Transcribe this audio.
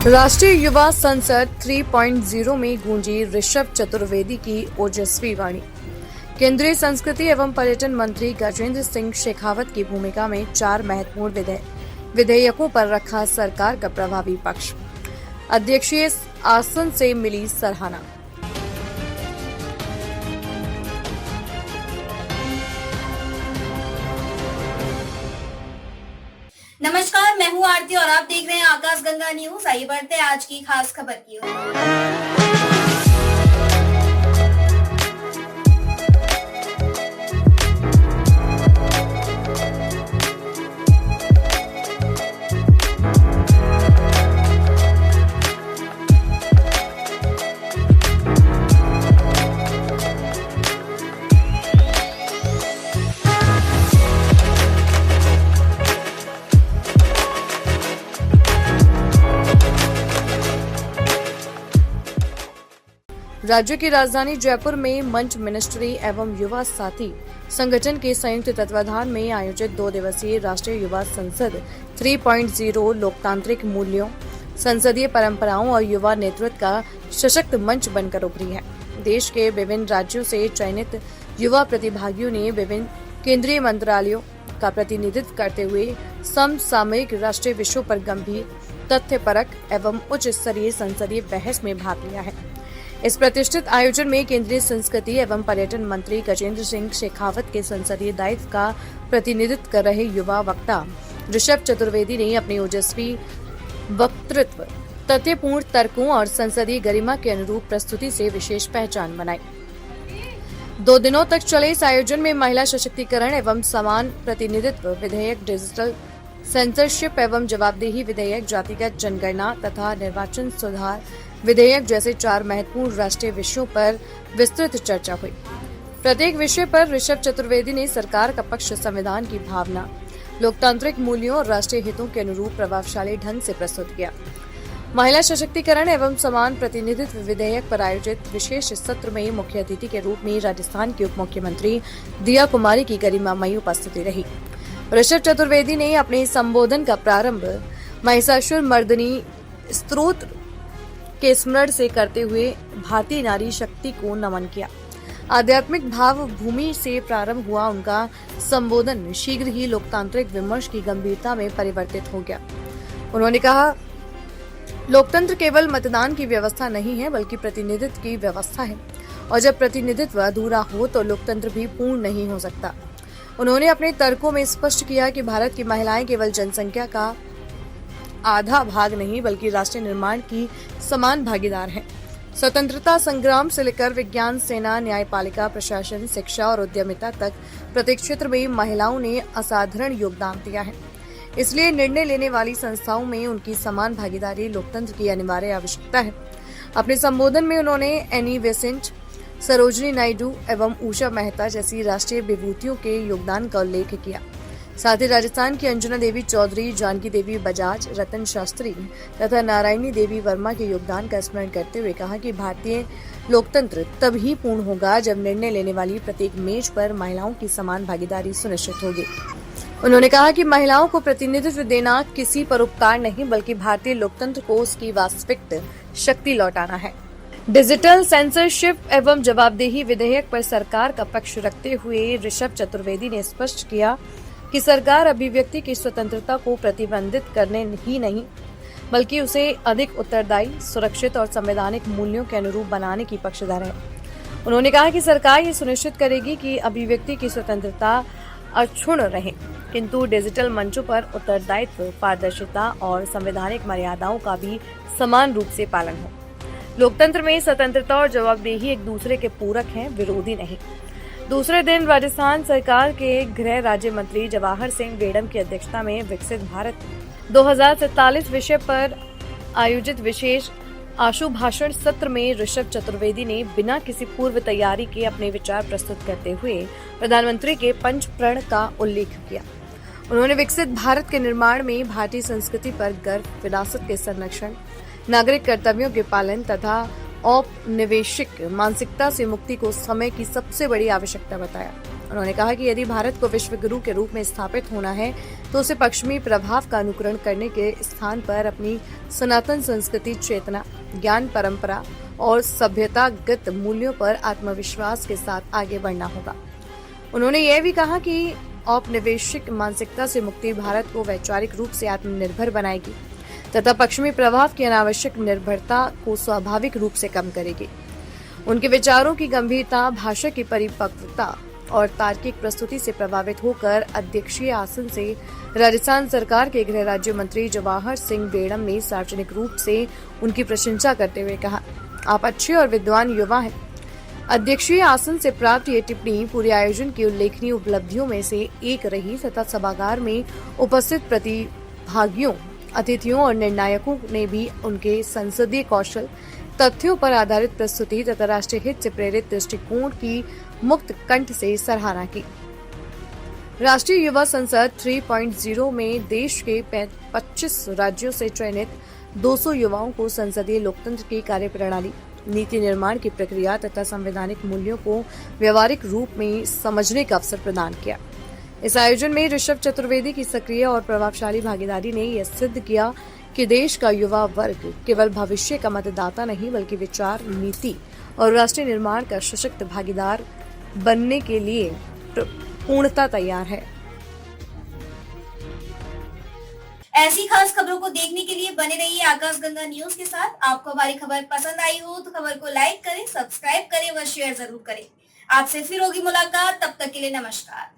राष्ट्रीय युवा संसद 3.0 में गूंजी ऋषभ चतुर्वेदी की ओजस्वी वाणी। केंद्रीय संस्कृति एवं पर्यटन मंत्री गजेंद्र सिंह शेखावत की भूमिका में 4 महत्वपूर्ण विधेयकों पर रखा सरकार का प्रभावी पक्ष। अध्यक्षीय आसन से मिली सराहना। नमस्कार, मैं हूं आरती और आप देख रहे हैं आकाश गंगा न्यूज। आइए बढ़ते हैं आज की खास खबर की ओर। राज्य की राजधानी जयपुर में मंच मिनिस्ट्री एवं युवा साथी संगठन के संयुक्त तत्वाधान में आयोजित 2 दिवसीय राष्ट्रीय युवा संसद 3.0 लोकतांत्रिक मूल्यों, संसदीय परंपराओं और युवा नेतृत्व का सशक्त मंच बनकर उभरी है। देश के विभिन्न राज्यों से चयनित युवा प्रतिभागियों ने विभिन्न केंद्रीय मंत्रालयों का प्रतिनिधित्व करते हुए समसामयिक राष्ट्रीय विषयों पर गंभीर, तथ्यपरक एवं उच्च स्तरीय संसदीय बहस में भाग लिया है। इस प्रतिष्ठित आयोजन में केंद्रीय संस्कृति एवं पर्यटन मंत्री गजेंद्र सिंह शेखावत के संसदीय दायित्व का प्रतिनिधित्व कर रहे युवा वक्ता ऋषभ चतुर्वेदी ने अपने ओजस्वी वक्तृत्व, तथ्यपूर्ण तर्कों और संसदीय गरिमा के अनुरूप प्रस्तुति से विशेष पहचान बनाई। 2 दिनों तक चले इस आयोजन में महिला सशक्तिकरण एवं समान प्रतिनिधित्व विधेयक, डिजिटल सेंसरशिप एवं जवाबदेही विधेयक, जातिगत जनगणना तथा निर्वाचन सुधार विधेयक जैसे 4 महत्वपूर्ण राष्ट्रीय विषयों पर विस्तृत चर्चा हुई। प्रत्येक विषय पर ऋषभ चतुर्वेदी ने सरकार का पक्ष संविधान की भावना, लोकतांत्रिक मूल्यों और राष्ट्रीय हितों के अनुरूप प्रभावशाली ढंग से प्रस्तुत किया। महिला सशक्तिकरण एवं समान प्रतिनिधित्व विधेयक पर आयोजित विशेष सत्र में मुख्य अतिथि के रूप में राजस्थान की उप मुख्यमंत्री दिया कुमारी की गरिमामयी उपस्थिति रही। ऋषभ चतुर्वेदी ने अपने संबोधन का प्रारंभ महिषासुर मर्दिनी स्तोत्र के स्मरण से करते हुए भारतीय नारी शक्ति को नमन किया। आध्यात्मिक भाव भूमि से प्रारंभ हुआ उनका संबोधन शीघ्र ही लोकतांत्रिक विमर्श की गंभीरता में परिवर्तित हो गया। उन्होंने कहा, लोकतंत्र केवल मतदान की व्यवस्था नहीं है बल्कि प्रतिनिधित्व की व्यवस्था है, और जब प्रतिनिधित्व अधूरा हो तो लोकतंत्र भी पूर्ण नहीं हो सकता। उन्होंने अपने तर्कों में स्पष्ट किया कि भारत की महिलाएं केवल जनसंख्या का आधा भाग नहीं बल्कि राष्ट्र निर्माण की समान भागीदार हैं। स्वतंत्रता संग्राम से लेकर विज्ञान, सेना, न्यायपालिका, प्रशासन, शिक्षा और उद्यमिता तक प्रत्येक क्षेत्र में महिलाओं ने असाधारण योगदान दिया है। इसलिए निर्णय लेने वाली संस्थाओं में उनकी समान भागीदारी लोकतंत्र की अनिवार्य आवश्यकता है। अपने संबोधन में उन्होंने एनी बेसेंट, सरोजिनी नायडू एवं उषा मेहता जैसी राष्ट्रीय विभूतियों के योगदान का उल्लेख किया। साथ ही राजस्थान की अंजना देवी चौधरी, जानकी देवी बजाज, रतन शास्त्री तथा नारायणी देवी वर्मा के योगदान का स्मरण करते हुए कहा कि भारतीय लोकतंत्र तभी पूर्ण होगा जब निर्णय लेने वाली प्रत्येक मेज पर महिलाओं की समान भागीदारी सुनिश्चित होगी। उन्होंने कहा कि महिलाओं को प्रतिनिधित्व देना किसी पर उपकार नहीं बल्कि भारतीय लोकतंत्र को उसकी वास्तविक शक्ति लौटाना है। डिजिटल सेंसरशिप एवं जवाबदेही विधेयक पर सरकार का पक्ष रखते हुए ऋषभ चतुर्वेदी ने स्पष्ट किया कि सरकार अभिव्यक्ति की स्वतंत्रता को प्रतिबंधित करने ही नहीं बल्कि उसे अधिक उत्तरदायी, सुरक्षित और संवैधानिक मूल्यों के अनुरूप बनाने की पक्षधर है। उन्होंने कहा कि सरकार ये सुनिश्चित करेगी कि अभिव्यक्ति की स्वतंत्रता अक्षुण्ण रहे, किंतु डिजिटल मंचों पर उत्तरदायित्व, पारदर्शिता और संवैधानिक मर्यादाओं का भी समान रूप से पालन हो। लोकतंत्र में स्वतंत्रता और जवाबदेही एक दूसरे के पूरक हैं, विरोधी नहीं। दूसरे दिन राजस्थान सरकार के गृह राज्य मंत्री जवाहर सिंह बेडम की अध्यक्षता में विकसित भारत 2047 विषय पर आयोजित विशेष आशु भाषण सत्र में ऋषभ चतुर्वेदी ने बिना किसी पूर्व तैयारी के अपने विचार प्रस्तुत करते हुए प्रधानमंत्री के पंच प्रण का उल्लेख किया। उन्होंने विकसित भारत के निर्माण में भारतीय संस्कृति पर गर्व, विरासत के संरक्षण, नागरिक कर्तव्यों के पालन तथा औपनिवेशिक मानसिकता से मुक्ति को समय की सबसे बड़ी आवश्यकता बताया। उन्होंने कहा कि यदि भारत को विश्व गुरु के रूप में स्थापित होना है तो उसे पश्चिमी प्रभाव का अनुकरण करने के स्थान पर अपनी सनातन संस्कृति, चेतना, ज्ञान परंपरा और सभ्यतागत मूल्यों पर आत्मविश्वास के साथ आगे बढ़ना होगा। उन्होंने यह भी कहा कि औपनिवेशिक मानसिकता से मुक्ति भारत को वैचारिक रूप से आत्मनिर्भर बनाएगी तथा पश्चिमी प्रभाव की अनावश्यक निर्भरता को स्वाभाविक रूप से कम करेगी। उनके विचारों की गंभीरता, भाषा की परिपक्वता और तार्किक प्रस्तुति से प्रभावित होकर अध्यक्षीय आसन से राजस्थान सरकार के गृह राज्य मंत्री जवाहर सिंह बेड़म ने सार्वजनिक रूप से उनकी प्रशंसा करते हुए कहा, आप अच्छे और विद्वान युवा हैं। अध्यक्षीय आसन से प्राप्त ये टिप्पणी पूरे आयोजन की उल्लेखनीय उपलब्धियों में से एक रही तथा सभागार में उपस्थित प्रतिभागियों, अतिथियों और निर्णायकों ने भी उनके संसदीय कौशल, तथ्यों पर आधारित प्रस्तुति तथा राष्ट्रीय हित से प्रेरित दृष्टिकोण की मुक्त कंठ से सराहना की। राष्ट्रीय युवा संसद 3.0 में देश के 25 राज्यों से चयनित 200 युवाओं को संसदीय लोकतंत्र की कार्यप्रणाली, नीति निर्माण की प्रक्रिया तथा संवैधानिक मूल्यों को व्यवहारिक रूप में समझने का अवसर प्रदान किया। इस आयोजन में ऋषभ चतुर्वेदी की सक्रिय और प्रभावशाली भागीदारी ने यह सिद्ध किया कि देश का युवा वर्ग केवल भविष्य का मतदाता नहीं बल्कि विचार, नीति और राष्ट्रीय निर्माण का सशक्त भागीदार बनने के लिए पूर्णतः तैयार है। ऐसी खास खबरों को देखने के लिए बने रहिए आकाशगंगा न्यूज के साथ। आपको हमारी खबर पसंद आई हो तो खबर को लाइक करें, सब्सक्राइब करें व शेयर जरूर करें। आपसे फिर होगी मुलाकात, तब तक के लिए नमस्कार।